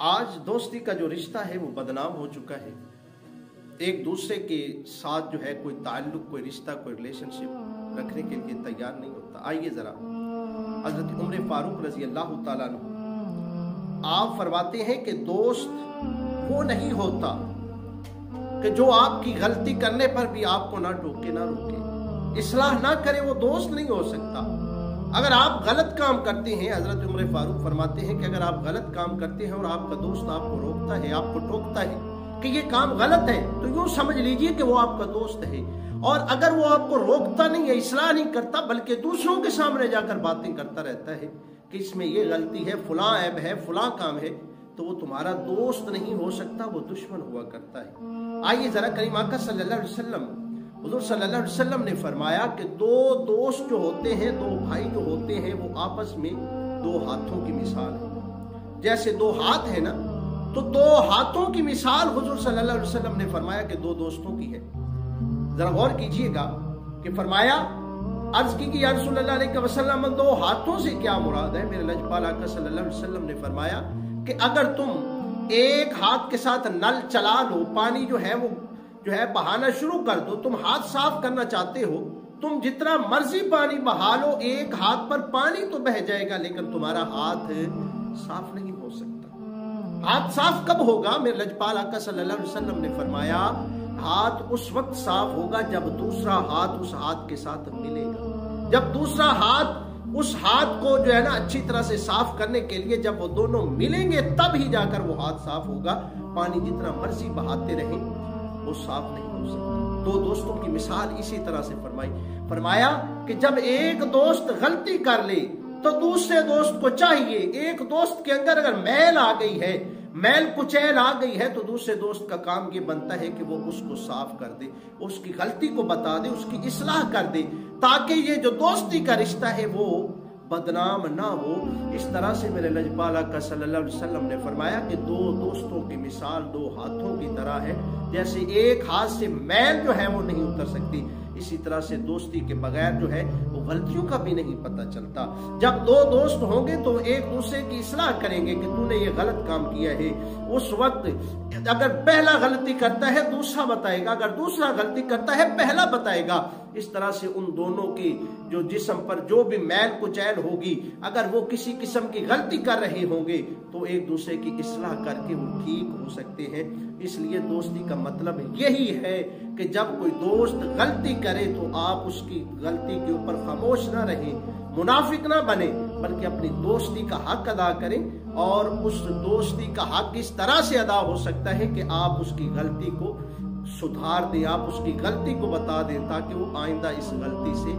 आज दोस्ती का जो रिश्ता है वो बदनाम हो चुका है। एक दूसरे के साथ जो है कोई ताल्लुक, कोई रिश्ता, कोई रिलेशनशिप रखने के लिए तैयार नहीं होता। आइए जरा हजरत उमर फारूक रजी अल्लाह ताला अन्हु आप फरमाते हैं कि दोस्त वो नहीं होता कि जो आपकी गलती करने पर भी आपको ना टोके ना रोके, इस्लाह ना करे, वो दोस्त नहीं हो सकता। अगर आप गलत काम करते हैं, हजरत उमर फारूक फरमाते हैं कि अगर आप गलत काम करते हैं और आपका दोस्त आपको रोकता है, आपको टोकता है कि ये काम गलत है, तो यूं समझ लीजिए कि वो आपका दोस्त है। और अगर वो आपको रोकता नहीं है, इस्लाह नहीं करता, बल्कि दूसरों के सामने जाकर बातें करता रहता है कि इसमें ये गलती है, फलां ऐब है, फलां काम है, तो वो तुम्हारा दोस्त नहीं हो सकता, वो दुश्मन हुआ करता है। आइए जरा करीम आका सल्लल्लाहु अलैहि वसल्लम, हुज़ूर सल्लल्लाहु अलैहि वसल्लम ने फरमाया कि दो दोस्त जो होते हैं, दो भाई जो होते हैं, वो आपस में दो हाथों की मिसाल है। जैसे दो हाथ है ना, तो दो हाथों की मिसाल हुज़ूर सल्लल्लाहु अलैहि वसल्लम ने फरमाया कि दो दोस्तों की है। जरा गौर कीजिएगा कि फरमाया, अर्ज की कि या रसूलल्लाह अलैहि वसल्लम, दो हाथों से क्या मुराद है? मेरे लजपाल आका सल्लल्लाहु अलैहि वसल्लम ने फरमाया कि अगर तुम एक हाथ के साथ नल चला लो, पानी जो है वो जो है बहाना शुरू कर दो, तुम हाथ साफ करना चाहते हो, तुम जितना मर्जी पानी बहा लो, एक हाथ पर पानी तो बह जाएगा, लेकिन तुम्हारा हाथ साफ नहीं हो सकता। हाथ साफ कब होगा? मेरे लजपाल आका सल्लल्लाहु अलैहि वसल्लम ने फरमाया, हाथ उस वक्त साफ होगा जब दूसरा हाथ उस हाथ के साथ मिलेगा। जब दूसरा हाथ उस हाथ को जो है ना अच्छी तरह से साफ करने के लिए जब वो दोनों मिलेंगे, तब ही जाकर वो हाथ साफ होगा। पानी जितना मर्जी बहाते रहें, वो साफ नहीं हो सकता। दो दोस्तों की मिसाल इसी तरह से फरमाया कि जब एक दोस्त गलती कर ले तो दूसरे दोस्त को चाहिए, एक दोस्त के अंदर अगर मैल आ गई है, मैल कुचैल आ गई है, तो दूसरे दोस्त का काम ये बनता है कि वो उसको साफ कर दे, उसकी गलती को बता दे, उसकी इस्लाह कर दे, ताकि ये जो दोस्ती का रिश्ता है वो बदनाम ना हो। इस तरह से मेरे लजपाल आका सल्लल्लाहु अलैहि वसल्लम ने फरमाया कि दो दोस्तों की मिसाल दो हाथों की तरह है। जैसे एक हाथ से मैल जो है वो नहीं उतर सकती, इसी तरह से दोस्ती के बगैर जो है वो गलतियों का भी नहीं पता चलता। जब दो दोस्त होंगे तो एक दूसरे की इस्लाह करेंगे कि तूने ये गलत काम किया है। उस वक्त अगर पहला गलती करता है दूसरा बताएगा, अगर दूसरा गलती करता है पहला बताएगा। इस तरह से उन दोनों की जो जिस्म पर जो भी मैल कुचैल होगी, अगर वो किसी किस्म की गलती कर रहे होंगे तो एक दूसरे की इस्लाह करके वो ठीक हो सकते हैं। इसलिए दोस्ती का मतलब यही है कि जब कोई दोस्त गलती करे तो आप उसकी गलती के ऊपर खामोश ना रहें, मुनाफिक ना बने, बल्कि अपनी दोस्ती का हक अदा करें। और उस दोस्ती का हक इस तरह से अदा हो सकता है कि आप उसकी गलती को सुधार दें, आप उसकी गलती को बता दें, ताकि वो आइंदा इस गलती से